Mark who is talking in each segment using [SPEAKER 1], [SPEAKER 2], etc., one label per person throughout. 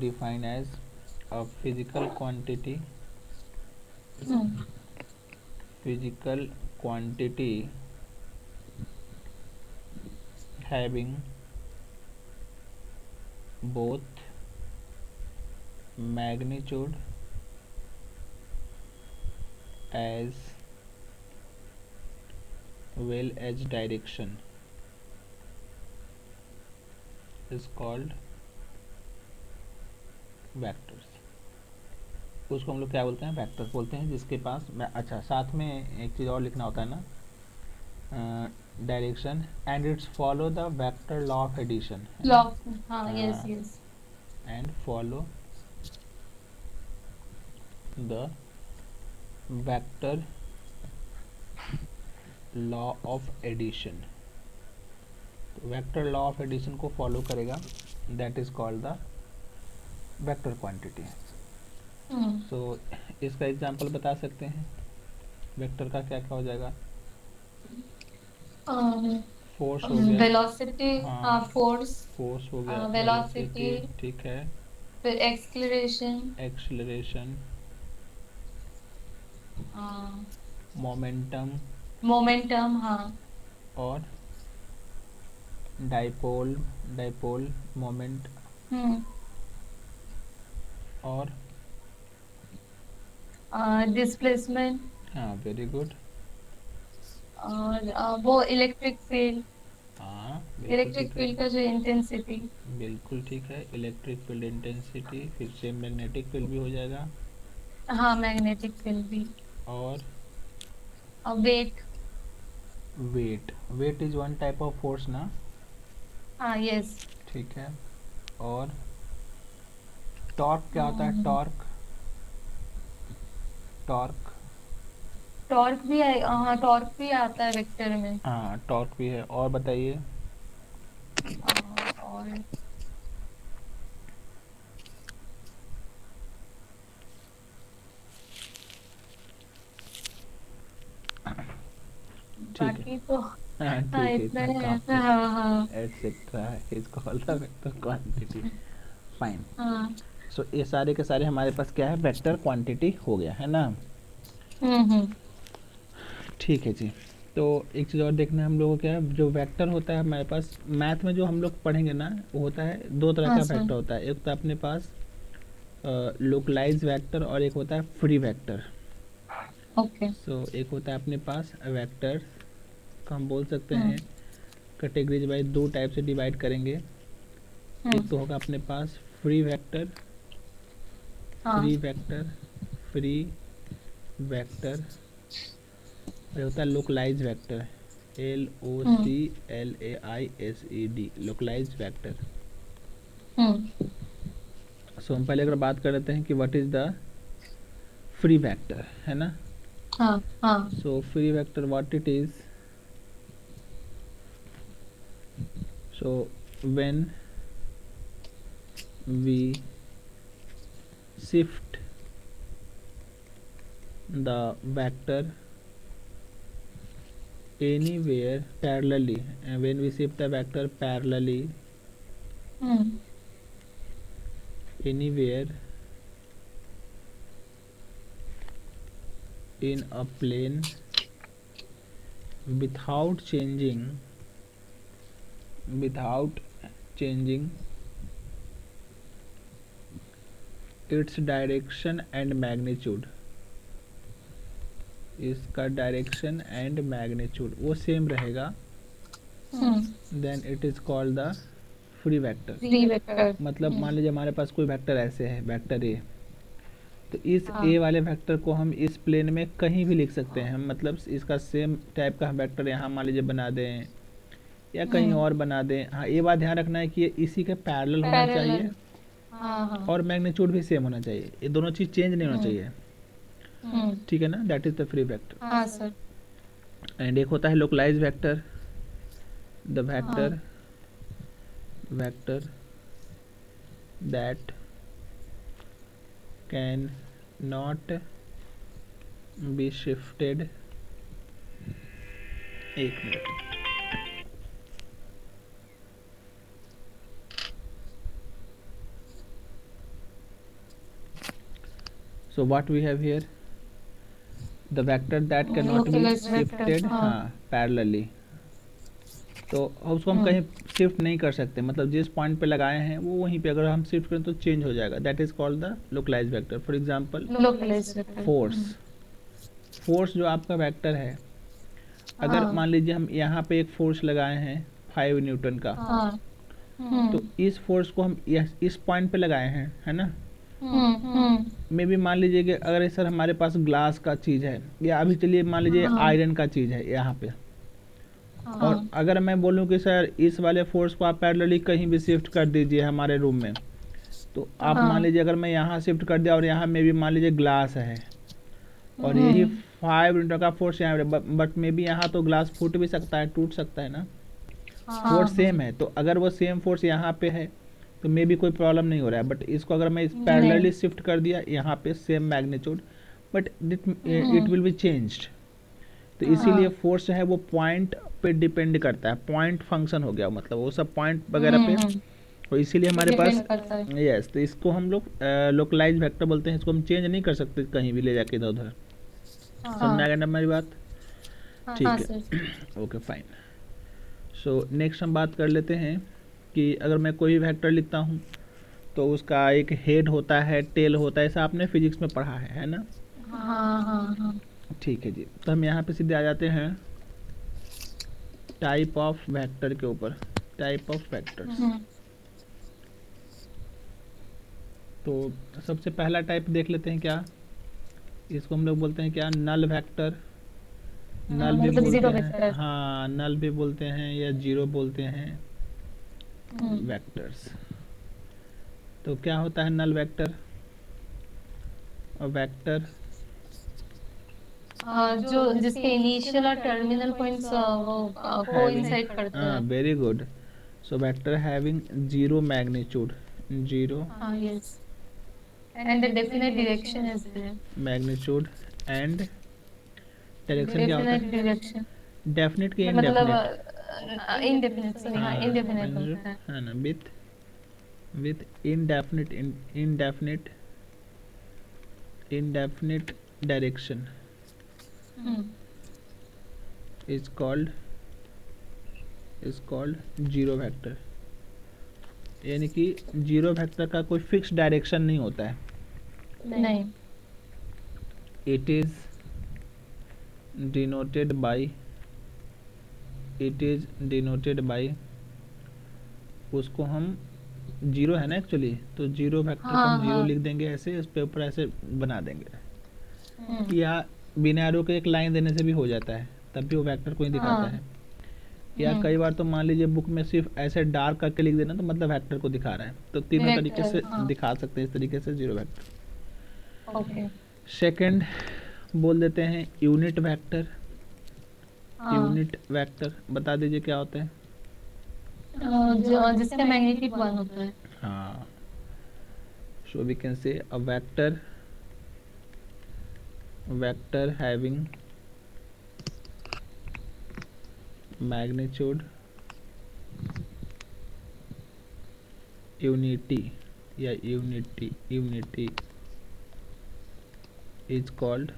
[SPEAKER 1] defined as a
[SPEAKER 2] Hmm.
[SPEAKER 1] physical quantity having both magnitude as well as direction is called vectors. उसको हम लोग क्या बोलते हैं, वेक्टर्स बोलते हैं, जिसके पास अच्छा साथ में एक चीज़ और लिखना होता है ना, direction and it's follow the vector law of addition, है ना,
[SPEAKER 2] Log. Yes, yes.
[SPEAKER 1] And follow the vector law of addition. तो वेक्टर लॉ ऑफ एडिशन को फॉलो करेगा, that is called the vector quantity.
[SPEAKER 2] Hmm.
[SPEAKER 1] So इसका example बता सकते हैं, vector का क्या क्या हो जाएगा।
[SPEAKER 2] Um,
[SPEAKER 1] फोर्स हो गया,
[SPEAKER 2] velocity,
[SPEAKER 1] हाँ,
[SPEAKER 2] force,
[SPEAKER 1] फोर्स हो गया, वेलोसिटी,
[SPEAKER 2] velocity,
[SPEAKER 1] ठीक है,
[SPEAKER 2] फिर acceleration,
[SPEAKER 1] acceleration,
[SPEAKER 2] uh,
[SPEAKER 1] momentum
[SPEAKER 2] momentum, हाँ.
[SPEAKER 1] और डाइपोल, डाइपोल मोमेंट
[SPEAKER 2] Hmm.
[SPEAKER 1] और
[SPEAKER 2] Displacement
[SPEAKER 1] हाँ वेरी गुड,
[SPEAKER 2] और वो इलेक्ट्रिक फील्ड,
[SPEAKER 1] हाँ बिल्कुल
[SPEAKER 2] इलेक्ट्रिक
[SPEAKER 1] ठीक है,
[SPEAKER 2] फील्ड का जो इंटेंसिटी.
[SPEAKER 1] बिल्कुल ठीक है, इलेक्ट्रिक फील्ड इंटेंसिटी, फिर से मैग्नेटिक फील्ड भी हो जाएगा,
[SPEAKER 2] हाँ, मैग्नेटिक फील्ड भी.
[SPEAKER 1] और
[SPEAKER 2] weight.
[SPEAKER 1] Weight, weight is one type of force ना,
[SPEAKER 2] हाँ, यस.
[SPEAKER 1] ठीक है, और टॉर्क क्या होता है, टॉर्क, टॉर्क,
[SPEAKER 2] टॉर्क भी हाँ, टॉर्क भी आता है वेक्टर में.
[SPEAKER 1] हाँ टॉर्क भी है, और बताइए।
[SPEAKER 2] और
[SPEAKER 1] ठीक है,
[SPEAKER 2] बाकी तो
[SPEAKER 1] हाँ
[SPEAKER 2] हाँ,
[SPEAKER 1] ठीक है,
[SPEAKER 2] इतना
[SPEAKER 1] इतना
[SPEAKER 2] ही है.
[SPEAKER 1] काफ़ी,
[SPEAKER 2] हाँ, हाँ.
[SPEAKER 1] Etcetera is called the vector quantity, fine.
[SPEAKER 2] हाँ.
[SPEAKER 1] सो ये सारे के सारे हमारे पास क्या है, वेक्टर क्वांटिटी हो गया है ना,
[SPEAKER 2] हम्म.
[SPEAKER 1] ठीक है जी। तो एक चीज़ और देखना है हम लोगों को, क्या है जो वेक्टर होता है हमारे पास मैथ में, जो हम लोग पढ़ेंगे ना, वो होता है दो तरह
[SPEAKER 2] हाँ
[SPEAKER 1] का
[SPEAKER 2] सर.
[SPEAKER 1] वेक्टर होता है, एक तो अपने पास लोकलाइज वेक्टर और एक होता है फ्री वेक्टर।
[SPEAKER 2] ओके.
[SPEAKER 1] सो एक होता है अपने पास वेक्टर को हम बोल सकते
[SPEAKER 2] हम्म.
[SPEAKER 1] हैं, कैटेगरीज वाइज दो टाइप से डिवाइड करेंगे। एक
[SPEAKER 2] हम्म.
[SPEAKER 1] तो होगा अपने पास फ्री वेक्टर,
[SPEAKER 2] हाँ.
[SPEAKER 1] फ्री वेक्टर, फ्री वेक्टर, और होता है localise vector, L O
[SPEAKER 2] hmm.
[SPEAKER 1] C L A I S E D, localise vector.
[SPEAKER 2] Hmm.
[SPEAKER 1] So हम पहले अगर बात कर लेते हैं कि what is the free vector, है ना।
[SPEAKER 2] हाँ. हाँ.
[SPEAKER 1] So free vector what it is, so when we shift the vector anywhere parallelly, and when we shift the vector parallelly
[SPEAKER 2] hmm.
[SPEAKER 1] anywhere in a plane without changing, without changing its direction and magnitude, इसका direction and magnitude वो same रहेगा, then it is called the free vector.
[SPEAKER 2] Free vector.
[SPEAKER 1] मतलब मान लीजिए हमारे पास कोई vector ऐसे है, वेक्टर ए, तो इस ए
[SPEAKER 2] हाँ.
[SPEAKER 1] वाले वेक्टर को हम इस प्लेन में कहीं भी लिख सकते हैं, हम मतलब इसका सेम टाइप का वेक्टर यहाँ मान लीजिए बना दें या कहीं
[SPEAKER 2] हम्म.
[SPEAKER 1] और बना दें। हाँ ये बात ध्यान रखना है कि ये इसी के पैरेलल होना चाहिए,
[SPEAKER 2] पैरेलल. हाँ, हाँ.
[SPEAKER 1] और मैग्नीट्यूड भी सेम होना चाहिए, ये दोनों चीज़ चेंज नहीं होना
[SPEAKER 2] हम्म.
[SPEAKER 1] चाहिए,
[SPEAKER 2] हम्म.
[SPEAKER 1] ठीक है ना, that is the free vector.
[SPEAKER 2] हाँ सर.
[SPEAKER 1] एंड एक होता है लोकलाइज वेक्टर, द
[SPEAKER 2] हाँ.
[SPEAKER 1] Vector, vector that can not be shifted, एक minute, So what we have here, the vector that cannot be
[SPEAKER 2] Localized vector,
[SPEAKER 1] shifted,
[SPEAKER 2] हाँ।
[SPEAKER 1] हाँ, parallelly, तो उसको हम कहीं शिफ्ट नहीं कर सकते, मतलब जिस पॉइंट पे लगाए हैं वो वहीं पे अगर हम शिफ्ट करें तो चेंज हो जाएगा, that is called the localise vector. For example
[SPEAKER 2] Localized vector,
[SPEAKER 1] force, force जो आपका वेक्टर है, अगर
[SPEAKER 2] हाँ।
[SPEAKER 1] मान लीजिए हम यहाँ पे एक फोर्स लगाए हैं 5 न्यूटन का,
[SPEAKER 2] हाँ।
[SPEAKER 1] तो इस फोर्स को हम इस पॉइंट पे लगाए हैं, है ना।
[SPEAKER 2] हम्म।
[SPEAKER 1] मे भी मान लीजिए कि अगर सर हमारे पास ग्लास का चीज़ है, या अभी चलिए मान लीजिए आयरन का चीज़ है यहाँ पे, और
[SPEAKER 2] हाँ।
[SPEAKER 1] अगर मैं बोलूँ कि सर इस वाले फोर्स को आप पैरेलली कहीं भी शिफ्ट कर दीजिए हमारे रूम में, तो आप मान लीजिए अगर मैं यहाँ शिफ्ट कर दिया और यहाँ में भी मान लीजिए ग्लास है, और यही 5 न्यूटन का फोर्स यहाँ, बट मे बी यहाँ तो ग्लास फूट भी सकता है, टूट सकता है ना, फोर्स सेम है, तो अगर वो सेम फोर्स यहाँ पे है तो मे बी कोई प्रॉब्लम नहीं हो रहा है, बट इसको अगर मैं पैरेलली शिफ्ट कर दिया यहाँ पे same magnitude, but it will be changed, तो इसीलिए फोर्स है वो पॉइंट पे डिपेंड करता है, पॉइंट फंक्शन हो गया, मतलब वो सब पॉइंट वगैरह पे, तो इसीलिए हमारे पास, यस, तो इसको हम लोग लोकलाइज वेक्टर बोलते हैं, इसको हम चेंज नहीं कर सकते कहीं भी ले जाके इधर उधर। समझ में आ गया ना हमारी बात? ठीक है, ओके फाइन। सो नेक्स्ट हम बात कर लेते हैं कि अगर मैं कोई वेक्टर लिखता हूँ तो उसका एक हेड होता है, टेल होता है, ऐसा आपने फिजिक्स में पढ़ा है ना।
[SPEAKER 2] हाँ।
[SPEAKER 1] ठीक है जी, तो हम यहाँ पे सीधे आ जाते हैं टाइप ऑफ वेक्टर के ऊपर, टाइप ऑफ वेक्टर्स। तो सबसे पहला टाइप देख लेते हैं, क्या इसको हम लोग बोलते हैं, क्या नल वेक्टर, नल भी
[SPEAKER 2] मतलब
[SPEAKER 1] बोलते
[SPEAKER 2] zero
[SPEAKER 1] हैं,
[SPEAKER 2] vector।
[SPEAKER 1] हाँ नल भी बोलते हैं या जीरो बोलते हैं वेक्टर्स। तो क्या होता है नल वेक्टर? और वेक्टर
[SPEAKER 2] जो जिसके इनिशियल और टर्मिनल पॉइंट्स वो कोइंसाइड करते हैं।
[SPEAKER 1] Very good. So vector having zero magnitude, zero
[SPEAKER 2] yes, and the definite direction is there.
[SPEAKER 1] Magnitude and direction क्या होता है?
[SPEAKER 2] डायरेक्शन
[SPEAKER 1] डेफिनेट की
[SPEAKER 2] मतलब
[SPEAKER 1] इनडेफिनेट?
[SPEAKER 2] इनडेफिनेट, सॉरी, हाँ इनडेफिनेट होता है।
[SPEAKER 1] है ना, with indefinite, indefinite, indefinite direction is called zero vector, यानी कि जीरो वेक्टर का कोई फिक्स डायरेक्शन नहीं होता है,
[SPEAKER 2] नहीं।
[SPEAKER 1] इट इज डिनोटेड बाय, उसको हम जीरो है ना एक्चुअली, तो जीरो वेक्टर को हम जीरो लिख देंगे, ऐसे इस पे ऊपर ऐसे बना देंगे, या बिना एरो के एक लाइन देने से भी हो जाता है, तब भी वो वेक्टर को ही दिखाता है, या कई बार तो मान लीजिए बुक में सिर्फ ऐसे डार्क करके लिख देना तो मतलब वेक्टर को दिखा रहा है, तो तीनों तरीके से दिखा सकते हैं इस तरीके से जीरो वेक्टर।
[SPEAKER 2] ओके।
[SPEAKER 1] सेकंड बोल देते हैं यूनिट वेक्टर। यूनिट वेक्टर बता दीजिए क्या होता है?
[SPEAKER 2] जिसका मैग्नीट्यूड 1 होता है।
[SPEAKER 1] हाँ, सो we can say a vector having magnitude unity या unity is called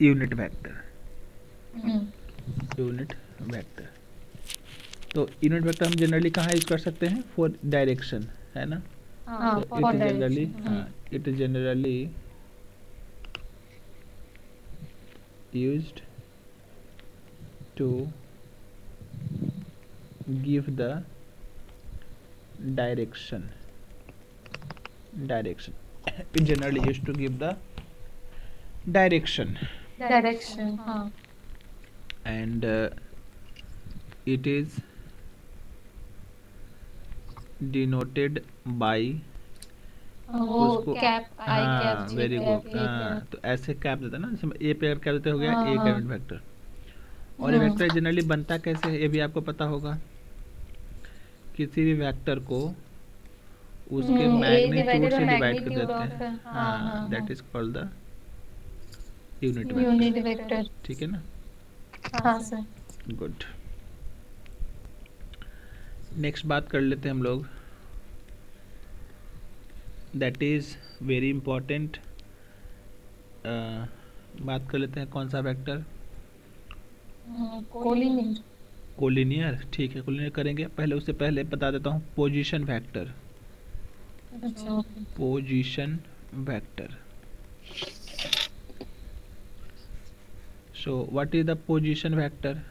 [SPEAKER 1] unit vector. Unit vector, तो यूनिट वेक्टर हम जनरली कहाँ यूज कर सकते हैं? फॉर डायरेक्शन, है ना। तो it generally used to give the direction it generally used to give the direction and it is denoted by
[SPEAKER 2] वो कैप, आई कैप,
[SPEAKER 1] वेरी गुड, तो ऐसे कैप देता है ना, जैसे ए पे अगर कैप देते हो गया ए का यूनिट वेक्टर। और ये वेक्टर जनरली बनता कैसे है ये भी आपको पता होगा, किसी भी वेक्टर को उसके मैग्नीट्यूड से डिवाइड कर देते हैं, हाँ, that is called the unit vector. ठीक है ना?
[SPEAKER 2] हाँ सर।
[SPEAKER 1] गुड, नेक्स्ट बात कर लेते हैं हम लोग दैट इज वेरी इंपॉर्टेंट। बात कर लेते हैं कौन सा वेक्टर,
[SPEAKER 2] कोलिनियर।
[SPEAKER 1] कोलिनियर। ठीक है, कोलिनियर करेंगे। पहले उससे पहले बता देता हूँ पोजीशन वेक्टर।
[SPEAKER 2] अच्छा okay.
[SPEAKER 1] Position vector. So what is the position vector?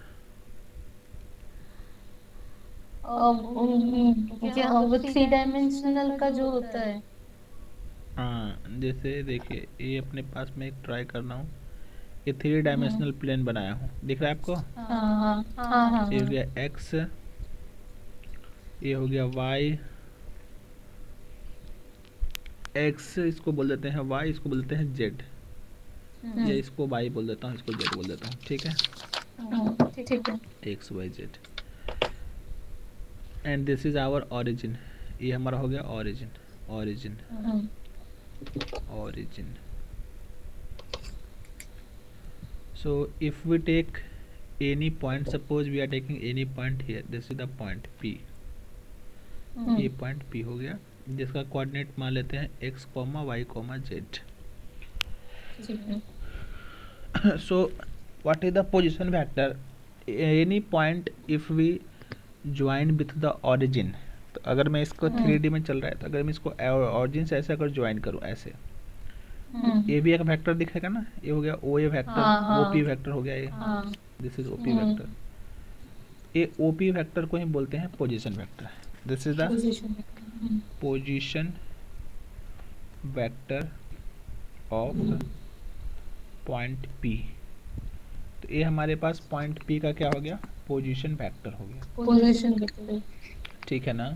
[SPEAKER 2] क्या वो 3 डायमेंशनल का जो होता है।
[SPEAKER 1] हाँ, जैसे देखिए ये अपने पास में एक ट्राई कर रहा हूँ, ये 3 डायमेंशनल प्लेन बनाया हूँ, दिख रहा है आपको?
[SPEAKER 2] हाँ हाँ हाँ हाँ
[SPEAKER 1] ये हो गया एक्स, ये हो गया वाई, एक्स इसको बोल देते हैं वाई, इसको बोल देते हैं जेड, या इसको वाई बोल देता हूँ, इसको जेड बोल देता हूँ। ठीक है,
[SPEAKER 2] ठीक है।
[SPEAKER 1] X Y Z. And this is our origin, ये हमारा हो गया origin. Origin origin. So if we take any point, suppose we are taking any point here, this is the point P, ये पॉइंट P हो गया, जिसका coordinate मान लेते हैं x, y, z। So what is the position vector? Any point if we join with the origin, तो अगर मैं इसको 3D में चल रहा है, तो अगर मैं इसको origin से ऐसे अगर ज्वाइन करूँ ऐसे, ये भी एक वेक्टर दिखेगा ना, ये हो गया ओ ए वेक्टर, ओपी वेक्टर हो गया ये, दिस इज ओपी वेक्टर। ये ओपी वेक्टर को ही बोलते हैं position vector. This is the position vector of point P. तो ये हमारे पास पॉइंट पी का क्या हो गया, पोजीशन वेक्टर हो गया।
[SPEAKER 2] पोजीशन वेक्टर,
[SPEAKER 1] ठीक है ना,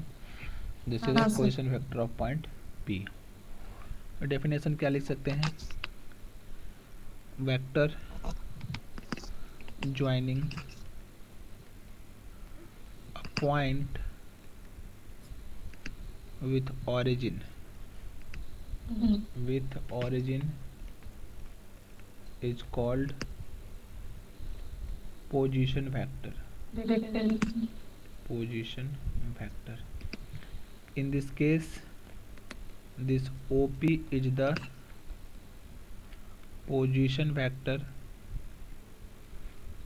[SPEAKER 1] this is the position vector of point P. Definition क्या लिख सकते हैं, vector joining a point with origin, with origin is called position vector, position vector। in this case this OP is the position vector,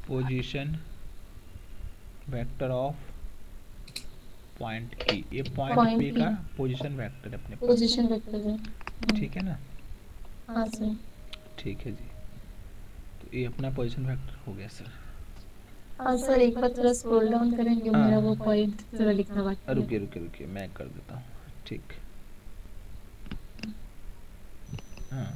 [SPEAKER 1] position vector of point P। ये point P का position vector अपने पास,
[SPEAKER 2] position vector है।
[SPEAKER 1] ठीक है ना?
[SPEAKER 2] हाँ sir.
[SPEAKER 1] ठीक है जी, तो ये अपना पोजीशन वेक्टर हो गया सर।
[SPEAKER 2] हाँ सर, एक बार थोड़ा स्क्रॉल डाउन करेंगे, मेरा वो पॉइंट थोड़ा लिखना बाकी है।
[SPEAKER 1] रुकिए रुकिए रुकिए, मैं कर देता हूँ। ठीक, हाँ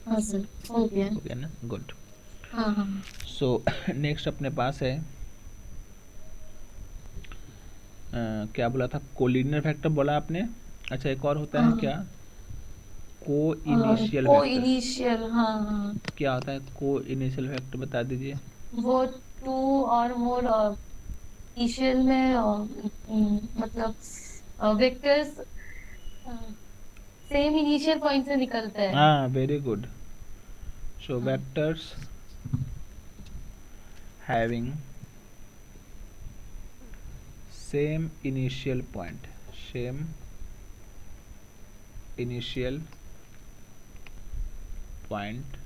[SPEAKER 2] हाँ सर, हो गया
[SPEAKER 1] ना, गुड।
[SPEAKER 2] हाँ हाँ।
[SPEAKER 1] सो नेक्स्ट अपने पास है क्या बोला था, कोलिनियर फैक्टर बोला आपने। अच्छा, एक और होता है क्या, को इनिशियल
[SPEAKER 2] को
[SPEAKER 1] फैक्टर।
[SPEAKER 2] इनिशियल, हाँ हाँ।
[SPEAKER 1] क्या होता है को इनिशियल फैक्टर, बता दीजिए।
[SPEAKER 2] वो 2 और मोर इनिशियल में मतलब वेक्टर्स सेम इनिशियल पॉइंट से निकलता है।
[SPEAKER 1] हाँ, वेरी गुड। सो vectors having same initial point, same initial point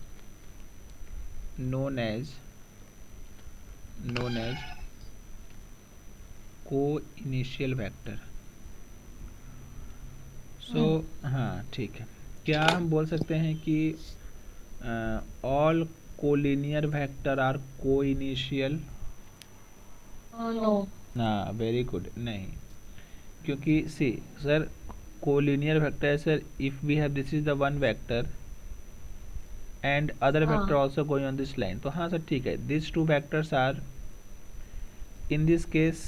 [SPEAKER 1] known as co-initial vector। So हाँ ठीक है, क्या हम बोल सकते हैं कि all collinear vector are co-initial?
[SPEAKER 2] No.
[SPEAKER 1] हाँ, वेरी गुड। नहीं, क्योंकि सी सर, कोलिनियर वेक्टर है sir, if we have this is the one vector and other vector also going on this line, तो हाँ सर ठीक है, this two vectors are in this case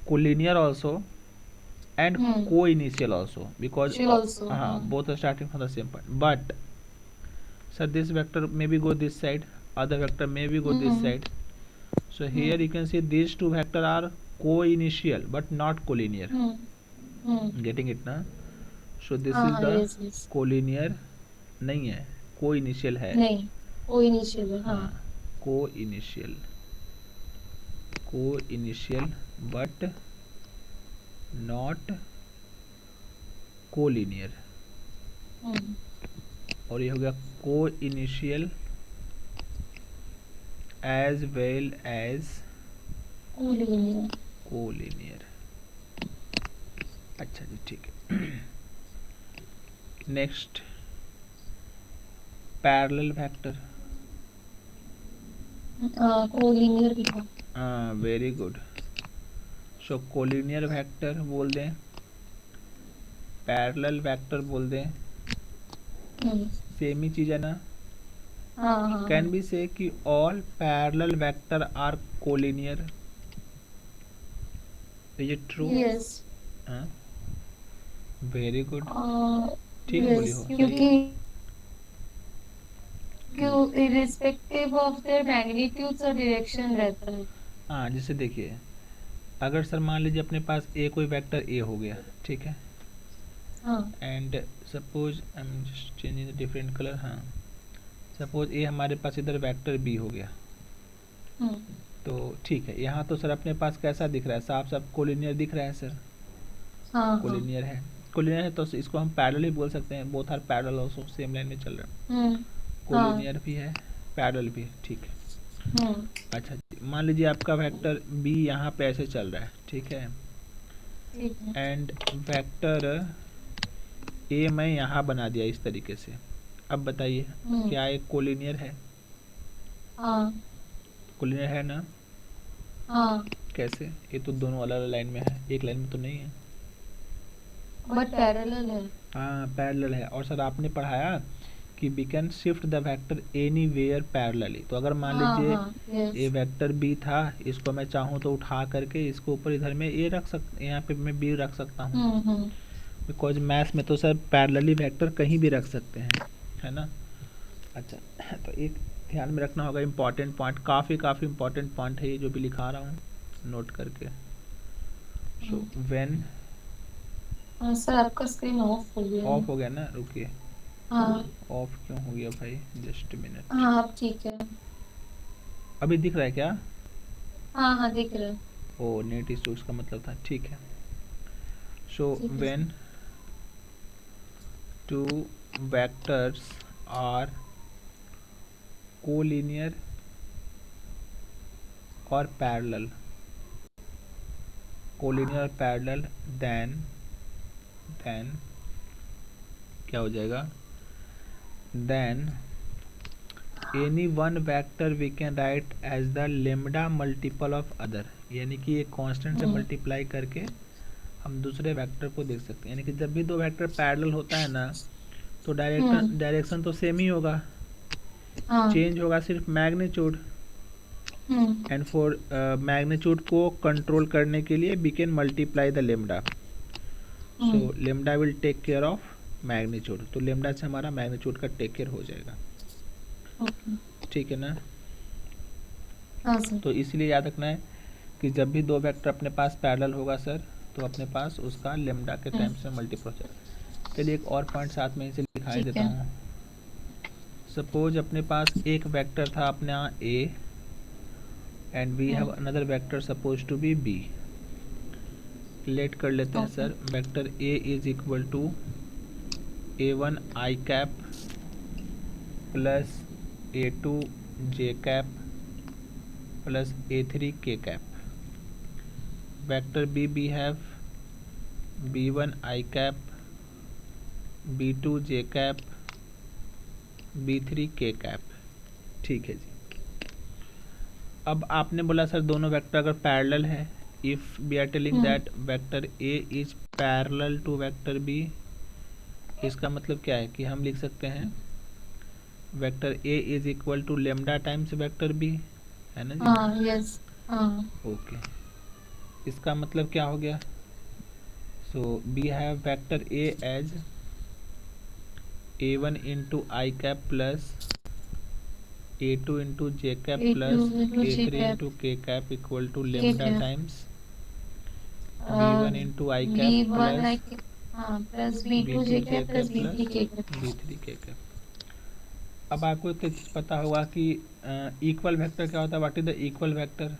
[SPEAKER 1] collinear also and co-initial also, because both are starting from the same point. But sir, this vector maybe go this side, other vector maybe go this side, so here you can see these two vector are co-initial but not collinear, getting it ना? So this is
[SPEAKER 2] हाँ,
[SPEAKER 1] the
[SPEAKER 2] yes yes.
[SPEAKER 1] Collinear नहीं है, को initial है।
[SPEAKER 2] नहीं, वो initial है,
[SPEAKER 1] हाँ,
[SPEAKER 2] हाँ।
[SPEAKER 1] Co-initial, co-initial but not collinear.
[SPEAKER 2] Hmm.
[SPEAKER 1] और ये हो गया co-initial as well as
[SPEAKER 2] collinear.
[SPEAKER 1] Collinear. अच्छा जी, ठीक है। Next, parallel vector.
[SPEAKER 2] कोलिनियर भी था।
[SPEAKER 1] हाँ, वेरी गुड। सो कोलिनियर वेक्टर बोल दें, पैरेलल वेक्टर बोल दें,
[SPEAKER 2] हम्म।
[SPEAKER 1] सेम ही चीज़ है ना?
[SPEAKER 2] हाँ हाँ
[SPEAKER 1] कैन
[SPEAKER 2] हाँ।
[SPEAKER 1] बी से कि all parallel vector are collinear, is it true?
[SPEAKER 2] Yes.
[SPEAKER 1] हाँ, वेरी गुड, ठीक बोली
[SPEAKER 2] यस,
[SPEAKER 1] हो, सही
[SPEAKER 2] क्योंकि
[SPEAKER 1] है।
[SPEAKER 2] क्यों इरिस्पेक्टिव ऑफ देयर मैग्नीट्यूड्स और डायरेक्शन रहता है।
[SPEAKER 1] हाँ, जैसे देखिए, अगर सर मान लीजिए अपने पास ए कोई वेक्टर ए हो गया, ठीक है,
[SPEAKER 2] हाँ।
[SPEAKER 1] And suppose I am just changing the different colour. हाँ, सपोज ए हमारे पास इधर वेक्टर बी हो गया,
[SPEAKER 2] हम्म।
[SPEAKER 1] तो ठीक है, यहाँ तो सर अपने पास कैसा दिख रहा है, साफ साफ कोलिनियर दिख रहा है सर।
[SPEAKER 2] हाँ हाँ।
[SPEAKER 1] कोलिनियर है, कोलिनियर है तो इसको हम पैरेलल ही बोल सकते हैं, both are parallel also, same line में चल रहा है।
[SPEAKER 2] हम्म। हाँ।
[SPEAKER 1] कोलिनियर भी है, पैरेलल भी है, ठीक है।
[SPEAKER 2] हम्म।
[SPEAKER 1] अच्छा जी, मान लीजिए आपका वेक्टर बी यहाँ पे ऐसे चल रहा है, ठीक है,
[SPEAKER 2] ठीक है।
[SPEAKER 1] एंड वेक्टर ए मैं यहाँ बना दिया इस तरीके से। अब बताइए, क्या एक कोलिनियर है?
[SPEAKER 2] हाँ
[SPEAKER 1] कोलिनियर है ना?
[SPEAKER 2] हाँ।
[SPEAKER 1] कैसे? ये तो दोनों अलग अलग लाइन में है, एक लाइन में तो नहीं है।
[SPEAKER 2] बट पैरेलल है।
[SPEAKER 1] हाँ, पैरेलल है। और सर आपने पढ़ाया कि we can shift the vector anywhere parallelly. तो अगर मान
[SPEAKER 2] हाँ
[SPEAKER 1] लीजिए
[SPEAKER 2] हाँ।
[SPEAKER 1] ये
[SPEAKER 2] यस।
[SPEAKER 1] वेक्टर बी था, इसको मैं चाहूँ तो उठा करके इसको ऊपर इधर में ए रख सकता, यहाँ पे मैं बी रख सकता हूँ,
[SPEAKER 2] हम्म।
[SPEAKER 1] बिकॉज मैथ्स में तो सर पैरेलली वेक्टर कहीं भी रख सकते हैं, है ना? अच्छा, तो एक ध्यान में रखना होगा इम्पॉर्टेंट पॉइंट, काफ़ी इम्पॉर्टेंट पॉइंट है ये जो भी लिखा रहा हूँ, नोट करके। सो व्हेन,
[SPEAKER 2] सर आपका स्क्रीन ऑफ हो गया है।
[SPEAKER 1] ऑफ हो गया ना? रुकिए,
[SPEAKER 2] हाँ
[SPEAKER 1] ऑफ क्यों हो गया भाई, जस्ट मिनट।
[SPEAKER 2] हाँ, अब ठीक है।
[SPEAKER 1] अभी दिख रहा है क्या?
[SPEAKER 2] हाँ हाँ, दिख रहा है।
[SPEAKER 1] ओ, नेट इशू का मतलब था, ठीक है। सो
[SPEAKER 2] ठीक है sir.
[SPEAKER 1] When two vectors are collinear और पैरेलल, कोलिनियर और पैरेलल, देन क्या हो जाएगा? Then any one vector we can write as the lambda multiple of other, यानी कि ये कांस्टेंट से मल्टीप्लाई करके हम दूसरे वेक्टर को देख सकते हैं। यानी कि जब भी दो वेक्टर पैरेलल होता है ना, तो डायरेक्शन तो सेम ही होगा,
[SPEAKER 2] हाँ।
[SPEAKER 1] चेंज होगा सिर्फ magnitude.
[SPEAKER 2] Hmm.
[SPEAKER 1] And for magnitude को कंट्रोल करने के लिए we can multiply the lambda. So lambda will take care of magnitude, तो लेमडा से हमारा मैग्नीट्यूड का टेक केयर हो जाएगा,
[SPEAKER 2] ओके।
[SPEAKER 1] ठीक है ना?
[SPEAKER 2] हाँ सर।
[SPEAKER 1] तो इसलिए याद रखना है कि जब भी दो वेक्टर अपने पास पैरेलल होगा सर, तो अपने पास उसका लेमडा के टाइम से मल्टीप्लाई हो जाएगा। चलिए एक और पॉइंट साथ में इसे दिखाई
[SPEAKER 2] ठीक
[SPEAKER 1] देता
[SPEAKER 2] है।
[SPEAKER 1] हूँ। सपोज अपने पास एक वेक्टर था अपने यहाँ A, and we have another vector suppose to be B. Let कर लेते हैं sir, vector A is equal to A1 I cap plus A2 J cap plus A3 K cap. Vector B we have B1 I cap, B2 J cap, B3 K cap, ठीक है जी। अब आपने बोला sir दोनों vector अगर parallel है, if we are telling that vector A is parallel to vector B, इसका मतलब क्या है कि हम लिख सकते हैं vector A is equal to lambda times vector B, है ना जी?
[SPEAKER 2] हाँ यस। हाँ।
[SPEAKER 1] ओके, इसका मतलब क्या हो गया? So we have vector A as A1 into I cap plus A2 into J cap plus
[SPEAKER 2] A2 into J
[SPEAKER 1] A3
[SPEAKER 2] cap,
[SPEAKER 1] into K cap equal to
[SPEAKER 2] K
[SPEAKER 1] lambda
[SPEAKER 2] cap।
[SPEAKER 1] Times B1 into I cap
[SPEAKER 2] B1
[SPEAKER 1] plus
[SPEAKER 2] हाँ plus B2 J
[SPEAKER 1] B2 J
[SPEAKER 2] cap
[SPEAKER 1] cap
[SPEAKER 2] plus
[SPEAKER 1] plus
[SPEAKER 2] B3 K cap.
[SPEAKER 1] B3 K cap. अब आपको एक चीज़ पता होगा कि equal vector क्या होता है, what is the equal vector?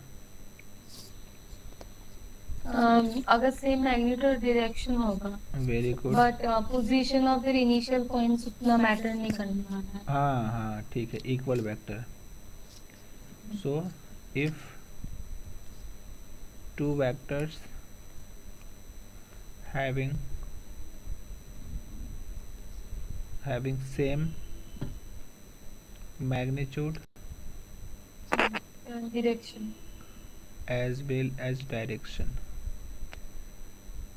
[SPEAKER 2] अगर सेम मैग्नीट्यूड और डायरेक्शन होगा,
[SPEAKER 1] very good.
[SPEAKER 2] But position of the initial points उतना मैटर नहीं करने वाला है।
[SPEAKER 1] हाँ हाँ ठीक है, equal vector. So if two vectors having same magnitude
[SPEAKER 2] direction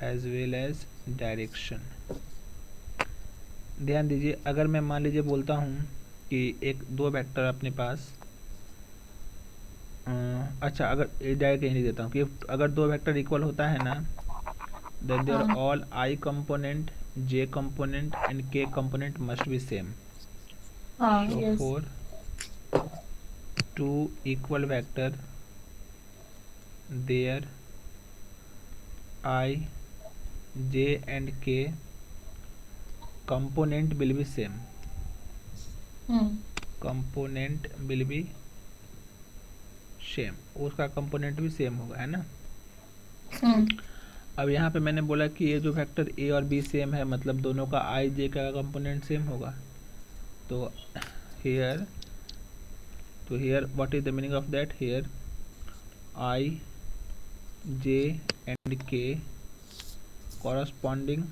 [SPEAKER 1] as well as direction ध्यान दीजिए, अगर मैं मान लीजिए बोलता हूँ कि एक दो वेक्टर अपने पास अच्छा, अगर डायरेक्ट यही देता हूँ कि अगर दो वेक्टर इक्वल होता है ना, then their
[SPEAKER 2] हाँ
[SPEAKER 1] all I component, J component and K component must be same.
[SPEAKER 2] हाँ
[SPEAKER 1] So
[SPEAKER 2] yes
[SPEAKER 1] for two equal vector, their I, J and K component will be same. Component will be same, उसका component भी same होगा, है ना। अब यहाँ पे मैंने बोला कि ये जो वेक्टर ए और बी सेम है, मतलब दोनों का आई जे का कंपोनेंट सेम होगा। तो here what is the meaning of that? Here I J and के corresponding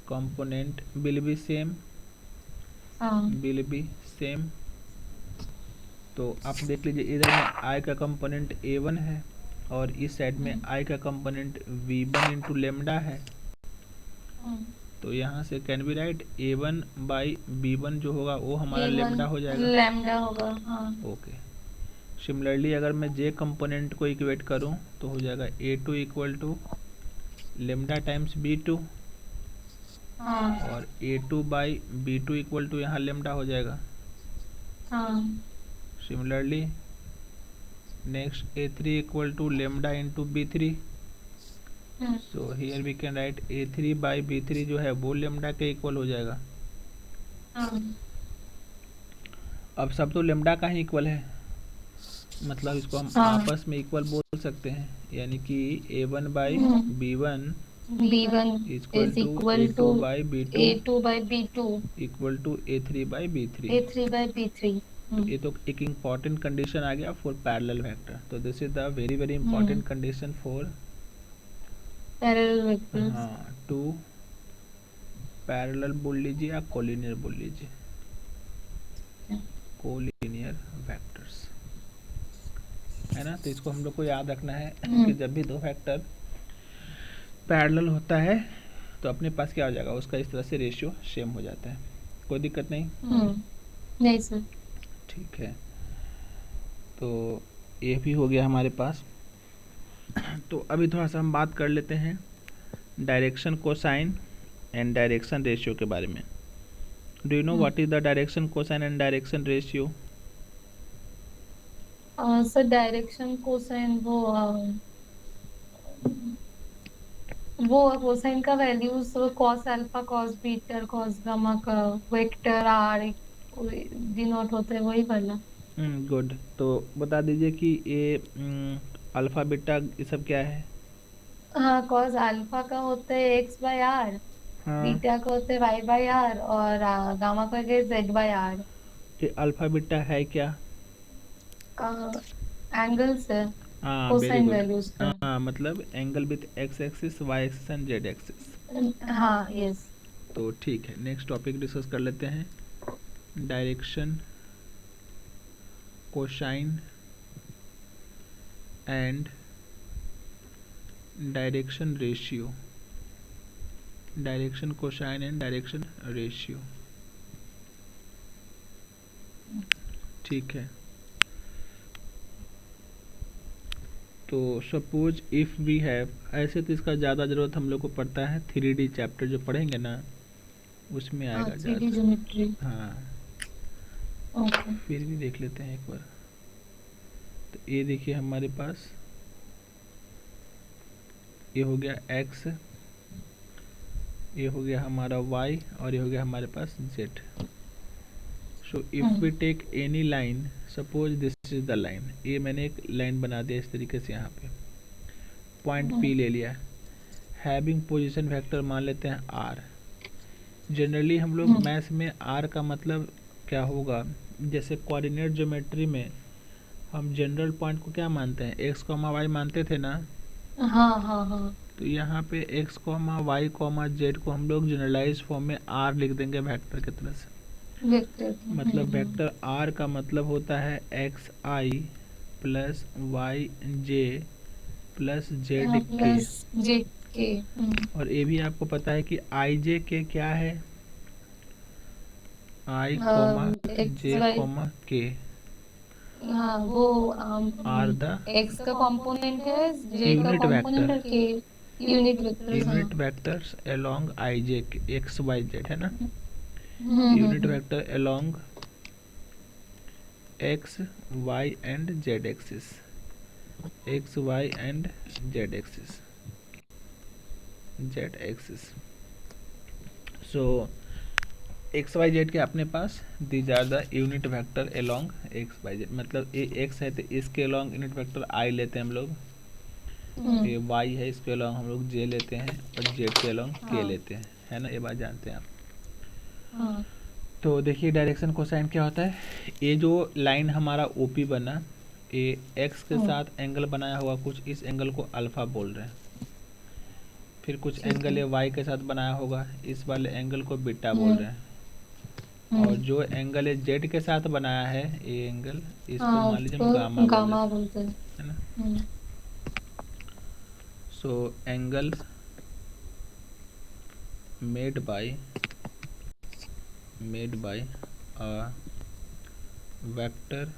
[SPEAKER 1] component will be same, will be same। तो आप देख लीजिए, इधर में आई का कंपोनेंट a1 है और इस साइड में आई का कंपोनेंट v1 इंटू लेमडा है। तो यहाँ से can be right a1 by b1 जो होगा वो हमारा लेमडा हो जाएगा।
[SPEAKER 2] लैम्डा होगा हाँ।
[SPEAKER 1] ओके। सिमिलरली अगर मैं जे कंपोनेंट को इक्वेट करूँ तो हो जाएगा a2 equal to lambda times b2 और a2 by b2 equal to यहाँ लेमडा हो जाएगा। Similarly, next a3 equal to lambda into b3। So here we can write a3 by b3 जो है वो lambda के इक्वल हो जाएगा। अब सब तो lambda का ही इक्वल है, मतलब इसको हम आपस में इक्वल बोल सकते हैं, यानी कि a1 by b1
[SPEAKER 2] is equal to
[SPEAKER 1] a2 by b2
[SPEAKER 2] A2 by B2
[SPEAKER 1] equal to a3 by b3।
[SPEAKER 2] A3 by B3।
[SPEAKER 1] तो ये तो एक इम्पॉर्टेंट कंडीशन आ गया फॉर पैरेलल वेक्टर। तो this is the very very important condition for
[SPEAKER 2] parallel vectors.
[SPEAKER 1] हाँ, to parallel बोल लीजिए या कोलिनियर बोल लीजिए, कोलिनियर वेक्टर्स, है ना। तो इसको हम लोग को याद रखना है कि जब भी दो वेक्टर पैरेलल होता है तो अपने पास क्या हो जाएगा, उसका इस तरह से रेशियो सेम हो जाता है। कोई दिक्कत नहीं?
[SPEAKER 2] नहीं सर।
[SPEAKER 1] ठीक है, तो ये भी हो गया हमारे पास। तो अभी थोड़ा सा हम बात कर लेते हैं direction cosine and direction ratio के बारे में। Do you know what is the direction cosine and direction ratio?
[SPEAKER 2] Sir direction cosine वो कोसाइन का values cos alpha cos beta cos gamma का वेक्टर आर डिनोट होता है, वही वाला।
[SPEAKER 1] गुड। तो बता दीजिए कि ये अल्फा बीटा ये सब क्या है?
[SPEAKER 2] हाँ कॉस अल्फा का होता है एक्स बाय आर, बीटा का होता है वाई बाय आर और गामा का जेड बाय आर।
[SPEAKER 1] ये अल्फा बीटा है क्या?
[SPEAKER 2] एंगल्स है
[SPEAKER 1] हाँ वेरी
[SPEAKER 2] कोसाइन
[SPEAKER 1] गुड।
[SPEAKER 2] वैल्यूज का।
[SPEAKER 1] हाँ मतलब angle with X axis Y axis and Z axis.
[SPEAKER 2] हाँ यस।
[SPEAKER 1] तो ठीक है, नेक्स्ट टॉपिक डिस्कस कर लेते हैं, direction cosine and direction ratio. Direction cosine and direction ratio, ठीक है। तो सपोज इफ़ वी हैव, ऐसे तो इसका ज़्यादा ज़रूरत हम लोग को पड़ता है 3D चैप्टर जो पढ़ेंगे ना उसमें आएगा
[SPEAKER 2] 3D
[SPEAKER 1] ज़्यादा।
[SPEAKER 2] ज्योमेट्री।
[SPEAKER 1] हाँ,
[SPEAKER 2] ओके।
[SPEAKER 1] फिर भी देख लेते हैं एक बार। तो ये देखिए हमारे पास ये हो गया x, ये हो गया हमारा y, और ये हो गया हमारे पास z। So if we take any line, suppose this is the line, ये मैंने एक लाइन बना दिया इस तरीके से, यहाँ पे पॉइंट P ले लिया, हैविंग पोजीशन वेक्टर मान लेते हैं r। जनरली हम लोग मैथ्स में r का मतलब क्या होगा, जैसे कोऑर्डिनेट ज्योमेट्री में हम जनरल पॉइंट को क्या मानते हैं, x, y मानते थे ना।
[SPEAKER 2] हाँ हाँ हाँ।
[SPEAKER 1] तो यहाँ पे x, y, z को हम लोग जनरलाइज फॉर्म में r लिख देंगे वेक्टर की तरह से।
[SPEAKER 2] वेक्टर।
[SPEAKER 1] मतलब वेक्टर r का मतलब होता है x i plus y j plus z k।
[SPEAKER 2] Plus J K.
[SPEAKER 1] और ये भी आपको पता है कि i j k क्या है, i comma
[SPEAKER 2] x
[SPEAKER 1] j
[SPEAKER 2] y.
[SPEAKER 1] Comma k
[SPEAKER 2] हाँ वो
[SPEAKER 1] आर द
[SPEAKER 2] एक्स का कंपोनेंट है, जे का
[SPEAKER 1] यूनिट
[SPEAKER 2] कंपोनेंट
[SPEAKER 1] वेक्टर,
[SPEAKER 2] और के यूनिट वेक्टर्स। हाँ।
[SPEAKER 1] Unit vectors along i j k x y z, है ना। Unit
[SPEAKER 2] hmm.
[SPEAKER 1] Vector along x y and z axis, x y and z axis, z axis। so X Y Z के अपने पास these are the unit vector along X Y Z. मतलब ये x है तो इसके अलोंग यूनिट वेक्टर आई लेते हैं हम लोग, ये वाई है इसके अलोंग हम लोग जे लेते हैं, और जेड के अलोंग के लेते हैं, है ना। ये बात जानते हैं आप।
[SPEAKER 2] हाँ।
[SPEAKER 1] तो देखिए डायरेक्शन कोसाइन क्या होता है, ये जो लाइन हमारा ओपी बना, ये एक्स के साथ एंगल बनाया हुआ कुछ, इस एंगल को अल्फा बोल रहे हैं। फिर कुछ एंगल ये वाई के साथ बनाया होगा, इस वाले एंगल को बीटा बोल रहे हैं। और जो एंगल है जेड के साथ बनाया है ये एंगल, इसको मान लीजिए हम गामा बोल
[SPEAKER 2] गामा
[SPEAKER 1] देते
[SPEAKER 2] बोलते हैं।
[SPEAKER 1] हैं, है ना। So angle made by a vector,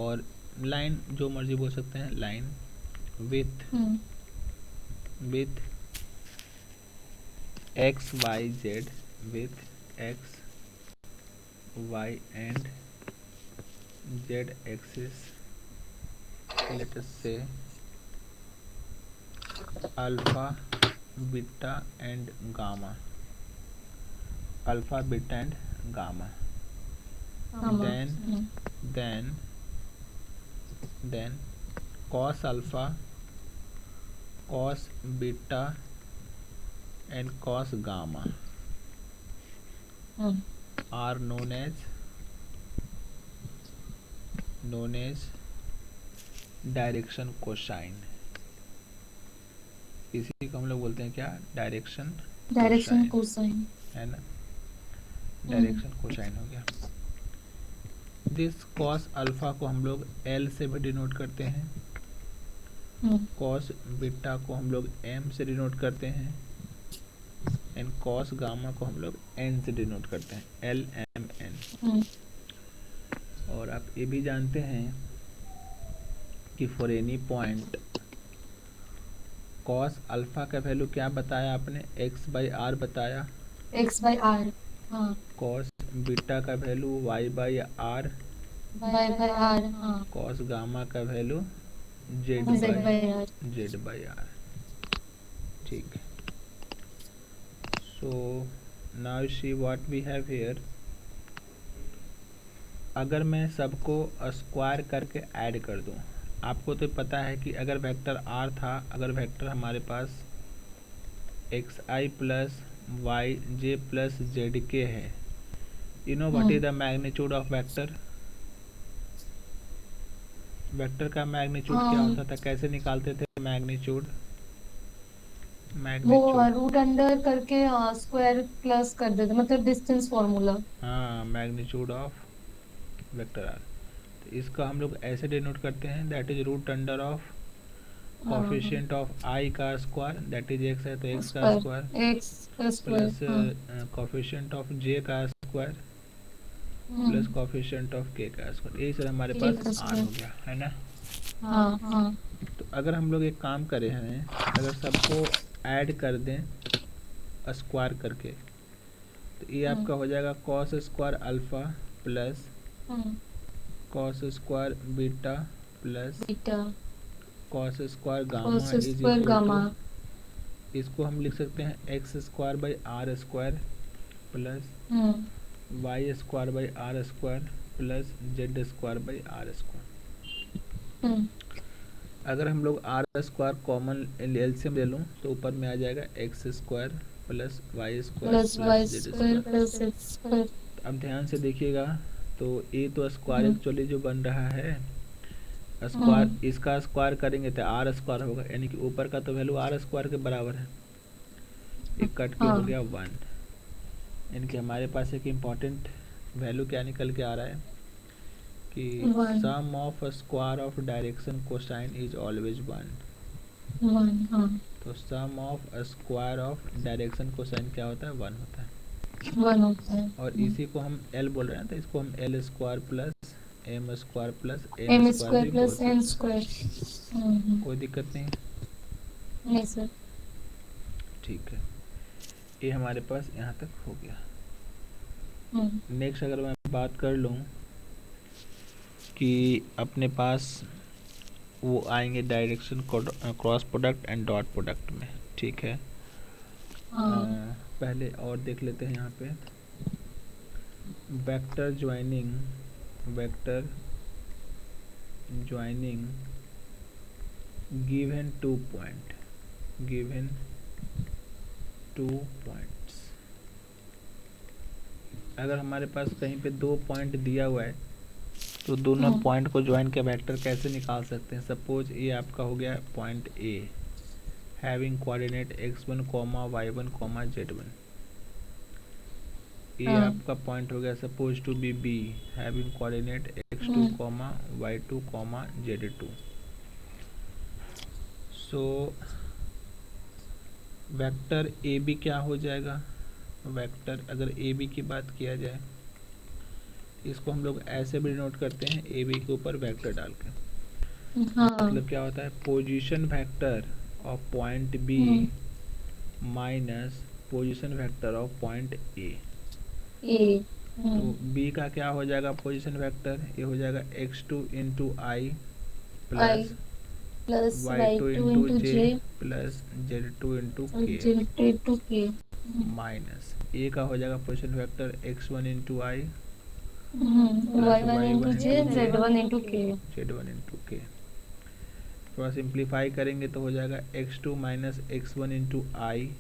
[SPEAKER 1] और लाइन जो मर्जी बोल सकते हैं, line with x Y z, with x y and z axis, let us say alpha, beta and gamma, alpha, beta and gamma। then cos alpha, cos beta and cos gamma are known as direction cosine. इसी को हम लोग बोलते हैं क्या, direction
[SPEAKER 2] cosine,
[SPEAKER 1] है ना। Direction cosine हो गया। दिस कॉस अल्फा को हम लोग एल से भी डिनोट करते हैं, कॉस बीटा को हम लोग एम से डिनोट करते हैं, एंड कॉस गामा को हम लोग एन से डिनोट करते हैं, एल एम एन। और आप ये भी जानते हैं कि for any point cos alpha का वैल्यू क्या बताया आपने, एक्स बाई आर बताया,
[SPEAKER 2] X by R.
[SPEAKER 1] Cos beta का value Y by R,
[SPEAKER 2] by by R. हाँ।
[SPEAKER 1] कॉस गामा का वैल्यू जेड बाई आर। ठीक। So now see what we have here. अगर मैं सबको स्क्वायर करके ऐड कर दूं, आपको तो पता है कि अगर वेक्टर r था, अगर वेक्टर हमारे पास X I plus Y J plus Z K है, you know what is the magnitude of vector. Vector का मैग्नीट्यूड क्या होता था, कैसे निकालते थे मैग्नीट्यूड,
[SPEAKER 2] वो रूट अंडर करके स्क्वायर प्लस कर देते, मतलब डिस्टेंस फॉर्मूला।
[SPEAKER 1] हाँ, मैग्नीट्यूड ऑफ वेक्टर आर। तो इसका हम लोग ऐसे डिनोट करते हैं, that is root under of coefficient of I का स्क्वायर, दैट इज एक्स है तो एक्स का स्क्वायर, प्लस कोफिशिएंट ऑफ जे का स्क्वायर, प्लस कोफिशिएंट ऑफ के का स्क्वायर। यही सर हमारे पास आर हो गया, है ना।
[SPEAKER 2] हाँ।
[SPEAKER 1] तो अगर हम लोग एक काम करें हैं, अगर सबको ऐड कर दें स्क्वायर करके, तो ये आपका हो जाएगा cos square alpha plus cos square beta plus
[SPEAKER 2] beta
[SPEAKER 1] cos square gamma
[SPEAKER 2] cos
[SPEAKER 1] is
[SPEAKER 2] square
[SPEAKER 1] equal to,
[SPEAKER 2] gamma.
[SPEAKER 1] इसको हम लिख सकते हैं x square by r square plus y square by r square plus z square by r square. अगर हम लोग are square common LCM ले लूँ तो ऊपर में आ जाएगा x square plus y square
[SPEAKER 2] plus y
[SPEAKER 1] plus z
[SPEAKER 2] square
[SPEAKER 1] square.
[SPEAKER 2] Plus x square.
[SPEAKER 1] अब ध्यान से देखिएगा, तो ये तो स्क्वायर एक्चुअली जो बन रहा है स्क्वायर, इसका स्क्वायर करेंगे तो आर स्क्वायर होगा, यानी कि ऊपर का तो वैल्यू आर स्क्वायर के बराबर है, एक कट के हो गया 1। यानी कि हमारे पास एक इम्पॉर्टेंट वैल्यू क्या निकल के आ रहा है कि sum of square of direction cosine is always 1। तो sum of square of direction cosine क्या होता है, 1 होता है।
[SPEAKER 2] 1 होता है।
[SPEAKER 1] और इसी को हम एल बोल रहे हैं, तो इसको हम l square plus m square plus
[SPEAKER 2] m
[SPEAKER 1] n square
[SPEAKER 2] square
[SPEAKER 1] भी बोल
[SPEAKER 2] प्लस एन
[SPEAKER 1] सकते हैं।
[SPEAKER 2] स्क्वायर।
[SPEAKER 1] कोई दिक्कत नहीं,
[SPEAKER 2] नहीं सर।
[SPEAKER 1] ठीक है, ये हमारे पास यहाँ तक हो गया। नेक्स्ट अगर मैं बात कर लूँ कि अपने पास वो आएंगे direction cross product and dot product में, ठीक है। पहले और देख लेते हैं यहाँ पे वेक्टर ज्वाइनिंग गिवन 2 पॉइंट्स। अगर हमारे पास कहीं पे 2 पॉइंट दिया हुआ है तो दोनों पॉइंट को ज्वाइन के वेक्टर कैसे निकाल सकते हैं। सपोज ये आपका हो गया point A having coordinate x1, y1, z1। ये आपका पॉइंट हो गया suppose to be b having coordinate x2, y2, z2। So vector A b क्या हो जाएगा, वेक्टर अगर ए बी की बात किया जाए इसको हम लोग ऐसे भी डिनोट करते हैं ए बी के ऊपर वेक्टर डाल के। मतलब क्या होता है, position vector of point b minus position vector of point a. तो बी का क्या हो जाएगा पोजीशन वेक्टर, ये हो जाएगा x2 into I plus y2 into J plus z2 into K minus A का हो जाएगा position vector x1 into I
[SPEAKER 2] y1 into J z1 into K.
[SPEAKER 1] थोड़ा सिंप्लीफाई करेंगे तो हो जाएगा x2 minus x1 into I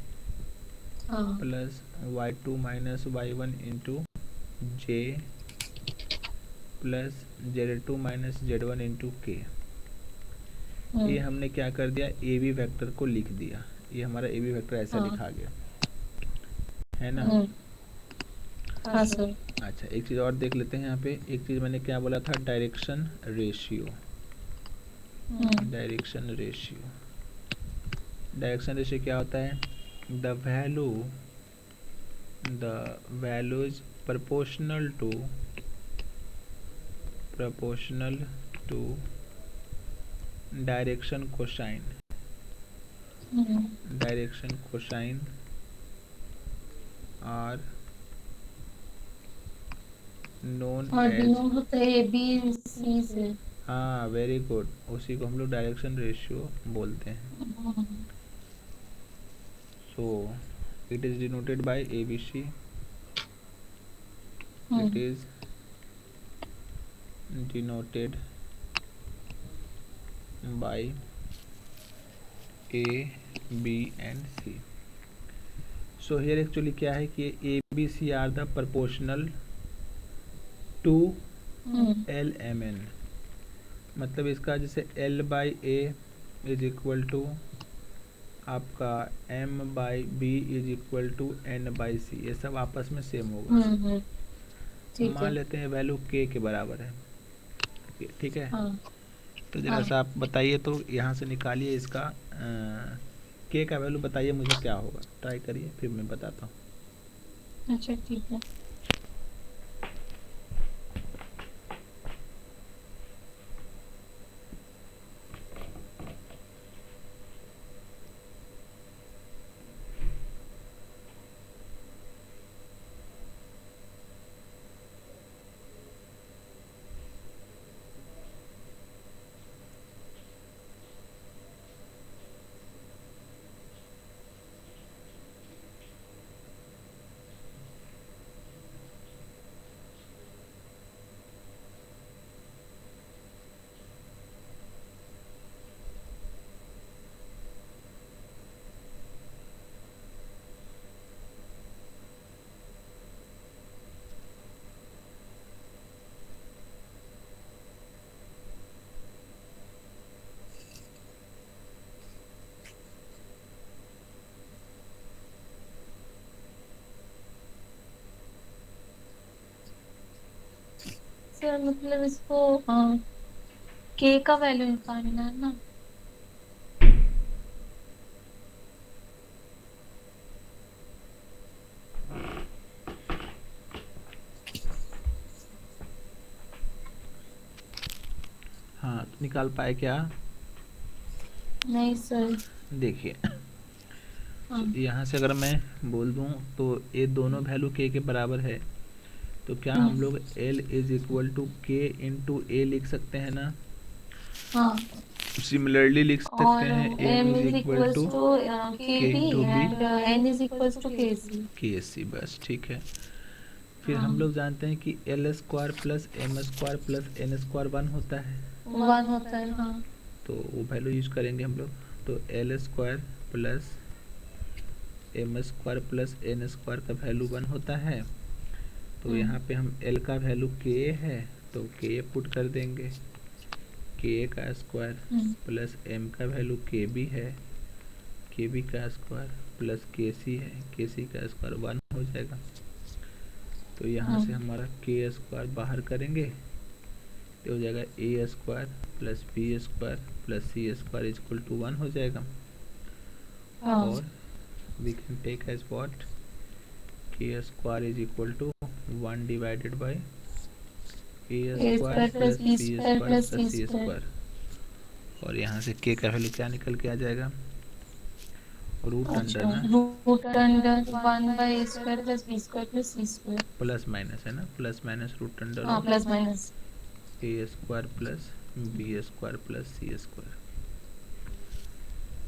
[SPEAKER 1] plus y2 minus y1 into J plus z2 minus z1 into K. ये हमने क्या कर दिया, ए बी वेक्टर को लिख दिया, ये हमारा ए बी वेक्टर ऐसा लिखा गया है ना।
[SPEAKER 2] हाँ सर।
[SPEAKER 1] अच्छा, एक चीज़ और देख लेते हैं यहाँ पे। एक चीज़ मैंने क्या बोला था, डायरेक्शन रेशियो। डायरेक्शन रेशियो क्या होता है, the value is proportional to direction cosine are known as,
[SPEAKER 2] होता है बी सी से।
[SPEAKER 1] हाँ वेरी गुड, उसी को हम लोग डायरेक्शन रेशियो बोलते हैं। So it is denoted by ABC, it is denoted by A, B and C. So here actually क्या है कि A, B, C are the proportional to LMN। मतलब इसका जैसे L by A is equal to आपका M by B is equal to N by C, ये सब आपस में सेम होगा। मान लेते हैं वैल्यू k के बराबर है, ठीक है। तो जरा सा आप बताइए, तो यहाँ से निकालिए इसका k का वैल्यू बताइए मुझे क्या होगा, ट्राई करिए फिर मैं बताता हूँ।
[SPEAKER 2] अच्छा ठीक है। सर मतलब इसको के का वैल्यू निकालना है ना।
[SPEAKER 1] हाँ, तो निकाल पाए क्या?
[SPEAKER 2] नहीं सर।
[SPEAKER 1] देखिए,
[SPEAKER 2] हाँ
[SPEAKER 1] यहाँ से अगर मैं बोल दूँ तो ये दोनों वैल्यू के बराबर है, तो क्या हम
[SPEAKER 2] हम्म,
[SPEAKER 1] लोग L इज इक्वल टू के इंटू ए लिख सकते हैं ना?
[SPEAKER 2] हाँ।
[SPEAKER 1] सिमिलरली लिख सकते
[SPEAKER 2] और
[SPEAKER 1] हैं M
[SPEAKER 2] m
[SPEAKER 1] is
[SPEAKER 2] is
[SPEAKER 1] equal
[SPEAKER 2] equals
[SPEAKER 1] to
[SPEAKER 2] to k
[SPEAKER 1] k
[SPEAKER 2] b
[SPEAKER 1] into b
[SPEAKER 2] and n is equals to k c.
[SPEAKER 1] के सी, बस ठीक है। फिर हम
[SPEAKER 2] हाँ,
[SPEAKER 1] लोग जानते हैं कि l square plus m square plus n square 1 होता है,
[SPEAKER 2] 1 होता है हाँ।
[SPEAKER 1] तो वो वैल्यू यूज करेंगे हम लोग। तो l square plus m square plus n square का वैल्यू 1 होता है। तो यहाँ पे हम एल का वैल्यू के है, तो के पुट कर देंगे, के का स्क्वायर
[SPEAKER 2] हम्म,
[SPEAKER 1] प्लस एम का वैल्यू के बी है, के बी का स्क्वायर प्लस के सी है, के सी का स्क्वायर 1 हो जाएगा। तो यहाँ से हमारा के स्क्वायर बाहर करेंगे तो हो जाएगा A square plus B square plus C square equal to 1 हो जाएगा।
[SPEAKER 2] हाँ।
[SPEAKER 1] और we can take as what, K square is equal to 1 divided by A
[SPEAKER 2] A
[SPEAKER 1] square
[SPEAKER 2] square plus
[SPEAKER 1] plus
[SPEAKER 2] B
[SPEAKER 1] B
[SPEAKER 2] square
[SPEAKER 1] square
[SPEAKER 2] plus
[SPEAKER 1] plus
[SPEAKER 2] C
[SPEAKER 1] C
[SPEAKER 2] square.
[SPEAKER 1] Square. और यहाँ से के का value क्या निकल के आ जाएगा, रूट अंडर
[SPEAKER 2] अच्छा,
[SPEAKER 1] ना,
[SPEAKER 2] root under 1 by A square plus B square plus C square.
[SPEAKER 1] Plus minus है ना, प्लस माइनस रूट अंडर
[SPEAKER 2] हाँ,
[SPEAKER 1] of
[SPEAKER 2] plus minus.
[SPEAKER 1] A square plus B square plus C square.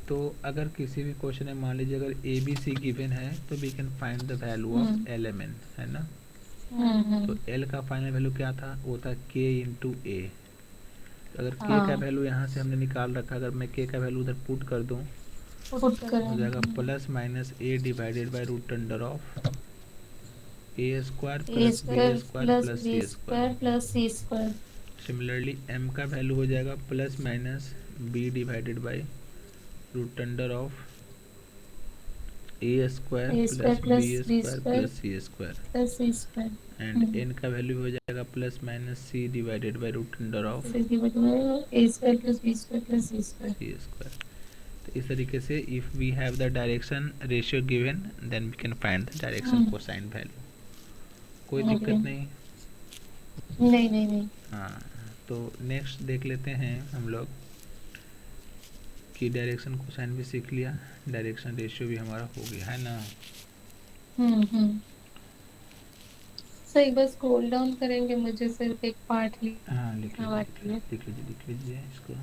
[SPEAKER 1] तो अगर किसी भी क्वेश्चन में मान लीजिए अगर ए बी सी गिवन है तो we can find the value of l m n, है ना। तो एल का फाइनल वैल्यू क्या था, वो था के इंटू ए। अगर के का
[SPEAKER 2] हाँ,
[SPEAKER 1] वैल्यू यहाँ से हमने निकाल रखा, अगर मैं के का वैल्यू उधर पुट कर दूँ
[SPEAKER 2] पुट
[SPEAKER 1] हो जाएगा
[SPEAKER 2] करेंगे।
[SPEAKER 1] Plus minus a divided by root under of a square
[SPEAKER 2] a
[SPEAKER 1] plus B
[SPEAKER 2] square
[SPEAKER 1] square
[SPEAKER 2] plus
[SPEAKER 1] plus
[SPEAKER 2] b
[SPEAKER 1] c
[SPEAKER 2] square
[SPEAKER 1] square.
[SPEAKER 2] Plus C square.
[SPEAKER 1] Similarly m का वैल्यू हो जाएगा plus minus b divided by root under of a square
[SPEAKER 2] a
[SPEAKER 1] plus
[SPEAKER 2] square
[SPEAKER 1] b
[SPEAKER 2] plus B
[SPEAKER 1] square
[SPEAKER 2] square
[SPEAKER 1] plus C square.
[SPEAKER 2] Plus C square.
[SPEAKER 1] And n का value हो जाएगा plus minus c divided by root under of
[SPEAKER 2] a square plus B square plus C square.
[SPEAKER 1] C square. तो इस तरीके से if we have the direction ratio given then we can find the direction cosine value. कोई
[SPEAKER 2] okay.
[SPEAKER 1] दिक्कत नहीं।
[SPEAKER 2] नहीं नहीं नहीं।
[SPEAKER 1] हाँ, तो नेक्स्ट देख लेते हैं हम लोग कि डायरेक्शन कोसाइन भी सीख लिया, डायरेक्शन रेशियो भी हमारा हो गया, है ना।
[SPEAKER 2] हम्म। सही, बस स्क्रॉल डाउन करेंगे, मुझे सिर्फ एक पार्ट
[SPEAKER 1] हाँ, लिख
[SPEAKER 2] लिखना
[SPEAKER 1] लीजिए लिख
[SPEAKER 2] बाकी
[SPEAKER 1] लीजिए
[SPEAKER 2] है।
[SPEAKER 1] लिख लीजिए लिख लीजिए इसको।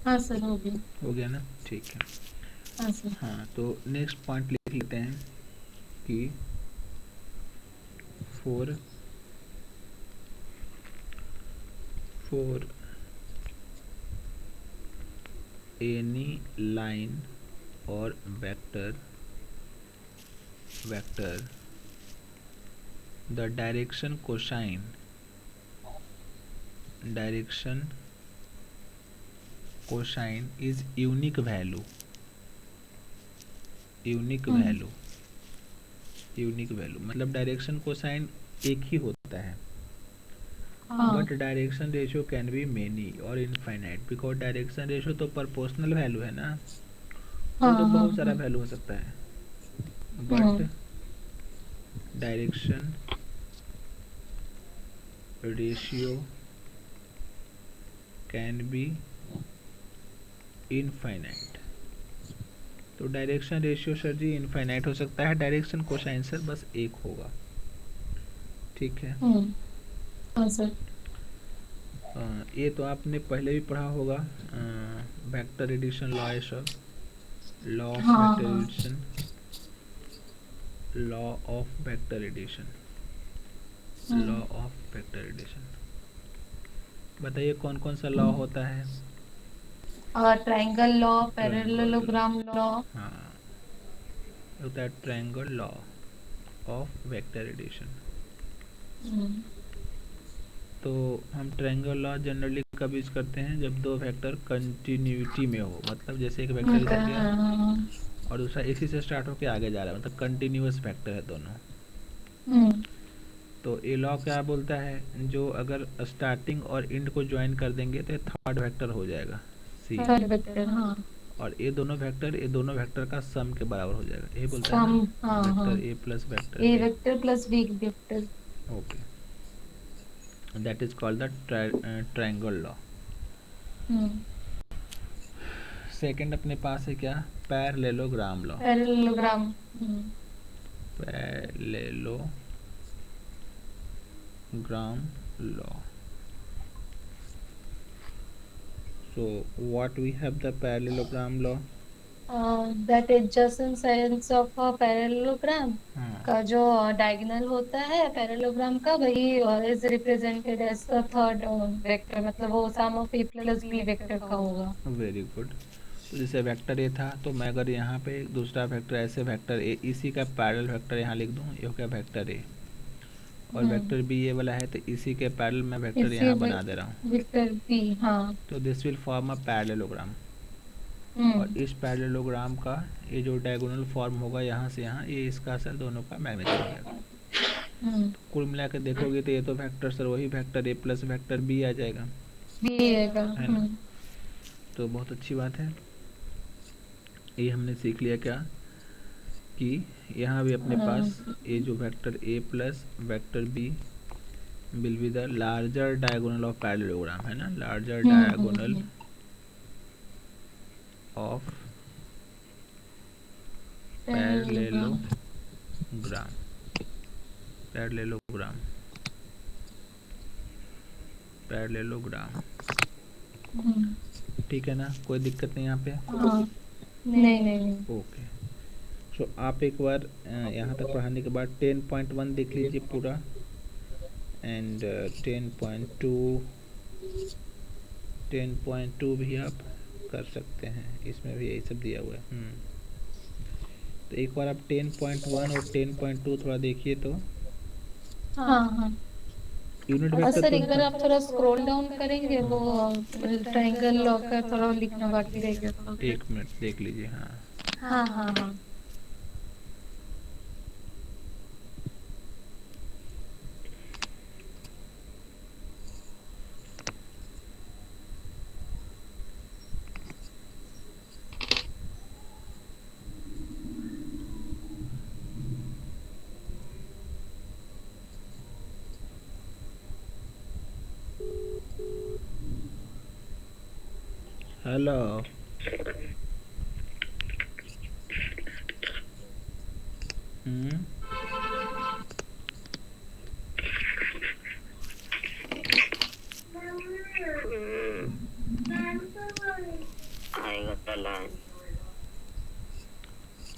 [SPEAKER 2] हाँ सर, हो गया।
[SPEAKER 1] हो गया ना, ठीक है।
[SPEAKER 2] हाँ सर।
[SPEAKER 1] हाँ, तो नेक्स्ट पॉइंट लिख लेते हैं कि फोर फोर एनी लाइन और vector the direction cosine is unique value मतलब डायरेक्शन कोसाइन एक ही होता है,
[SPEAKER 2] हाँ
[SPEAKER 1] but direction ratio can be many और इनफाइनाइट, बिकॉज डायरेक्शन रेशियो तो प्रोपोर्शनल वैल्यू है ना, वो
[SPEAKER 2] हाँ
[SPEAKER 1] तो
[SPEAKER 2] हाँ
[SPEAKER 1] बहुत सारा
[SPEAKER 2] हाँ।
[SPEAKER 1] वैल्यू हो सकता है। But
[SPEAKER 2] hmm
[SPEAKER 1] direction ratio can be infinite. तो डायरेक्शन रेशियो सर जी इनफाइनाइट हो सकता है, डायरेक्शन कोसाइन सर बस एक होगा, ठीक है।
[SPEAKER 2] हाँ सर।
[SPEAKER 1] ये तो आपने पहले भी पढ़ा होगा, वेक्टर एडिशन लॉ है सब, लॉ ऑफ
[SPEAKER 2] हाँ
[SPEAKER 1] वेक्टर
[SPEAKER 2] हाँ।
[SPEAKER 1] Addition, law of vector addition, law of vector addition. बताइए कौन कौन सा लॉ होता है।
[SPEAKER 2] Triangle law,
[SPEAKER 1] triangle,
[SPEAKER 2] parallelogram law.
[SPEAKER 1] हाँ, होता है triangle law of vector addition. तो हम ट्रायंगल लॉ जनरली कब यूज करते हैं, जब दो वेक्टर कंटिन्यूटी में हो, मतलब जैसे एक वेक्टर इधर गया और दूसरा इसी से स्टार्ट होकर आगे जा रहा है, मतलब कंटिन्यूअस वेक्टर है दोनों। तो ये लॉ क्या बोलता है, जो अगर स्टार्टिंग और एंड को ज्वाइन कर देंगे तो थर्ड वेक्टर हो जाएगा सी,
[SPEAKER 2] थर्ड वेक्टर, हाँ।
[SPEAKER 1] और ये दोनों वेक्टर का सम के बराबर हो जाएगा, यही बोलता है
[SPEAKER 2] सम,
[SPEAKER 1] ना,
[SPEAKER 2] हाँ हाँ।
[SPEAKER 1] Vector A plus vector
[SPEAKER 2] A
[SPEAKER 1] B.
[SPEAKER 2] Vector plus B vector.
[SPEAKER 1] Okay, that is called the triangle law. Second अपने पास है क्या, parallelogram law.
[SPEAKER 2] Parallelogram.
[SPEAKER 1] Parallelogram law. So what we have the parallelogram law?
[SPEAKER 2] That adjacent sides of a parallelogram
[SPEAKER 1] हाँ,
[SPEAKER 2] का जो diagonal होता है parallelogram का, वही is represented as the third vector, मतलब वो sum of A plus B vector का होगा।
[SPEAKER 1] Very good. तो जैसे वेक्टर ए था, तो मैं अगर यहाँ पे दूसरा वेक्टर ऐसे वेक्टर ए इसी का पैरेलल वेक्टर यहाँ लिख दूँ, ये हो गया वेक्टर ए, और वेक्टर बी ये वाला है, तो इसी के पैरेलल मैं वेक्टर
[SPEAKER 2] इसी
[SPEAKER 1] यहाँ बना दे रहा हूँ,
[SPEAKER 2] वेक्टर बी, हाँ।
[SPEAKER 1] तो this will form a parallelogram. और इस पैरेललोग्राम का ये जो डायगोनल फॉर्म होगा यहाँ से यहाँ, ये इसका असर दोनों का मैग्नीट्यूड हो जाएगा। तो कुल मिला के देखोगे तो ये तो वेक्टर सर वही वेक्टर ए प्लस वेक्टर बी आ जाएगा,
[SPEAKER 2] बी आएगा।
[SPEAKER 1] है ना। तो बहुत अच्छी बात है, ये हमने सीख लिया क्या, कि यहाँ भी अपने पास ये जो vector A plus vector b will be the larger diagonal of parallelogram, है ना, larger diagonal of parallelogram, parallelogram, parallelogram. ठीक है ना, कोई दिक्कत नहीं यहाँ पे।
[SPEAKER 2] नहीं नहीं।
[SPEAKER 1] ओके, सो आप एक बार यहाँ तक पढ़ाने के बाद 10.1 देख लीजिए पूरा, एंड 10.2, 10.2 भी आप कर सकते हैं, इसमें भी यही सब दिया हुआ है। तो एक बार आप 10.1 और 10.2 थोड़ा देखिए तो।
[SPEAKER 2] हाँ हाँ।
[SPEAKER 1] यूनिट वेक्टर
[SPEAKER 2] सर
[SPEAKER 1] तो
[SPEAKER 2] एक बार आप थोड़ा स्क्रॉल डाउन करेंगे, वो ट्रायंगल लॉ का थोड़ा लिखना बाकी रह गया था।
[SPEAKER 1] एक मिनट देख लीजिए, हाँ।
[SPEAKER 2] हाँ हाँ हाँ।
[SPEAKER 1] Hello,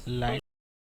[SPEAKER 1] line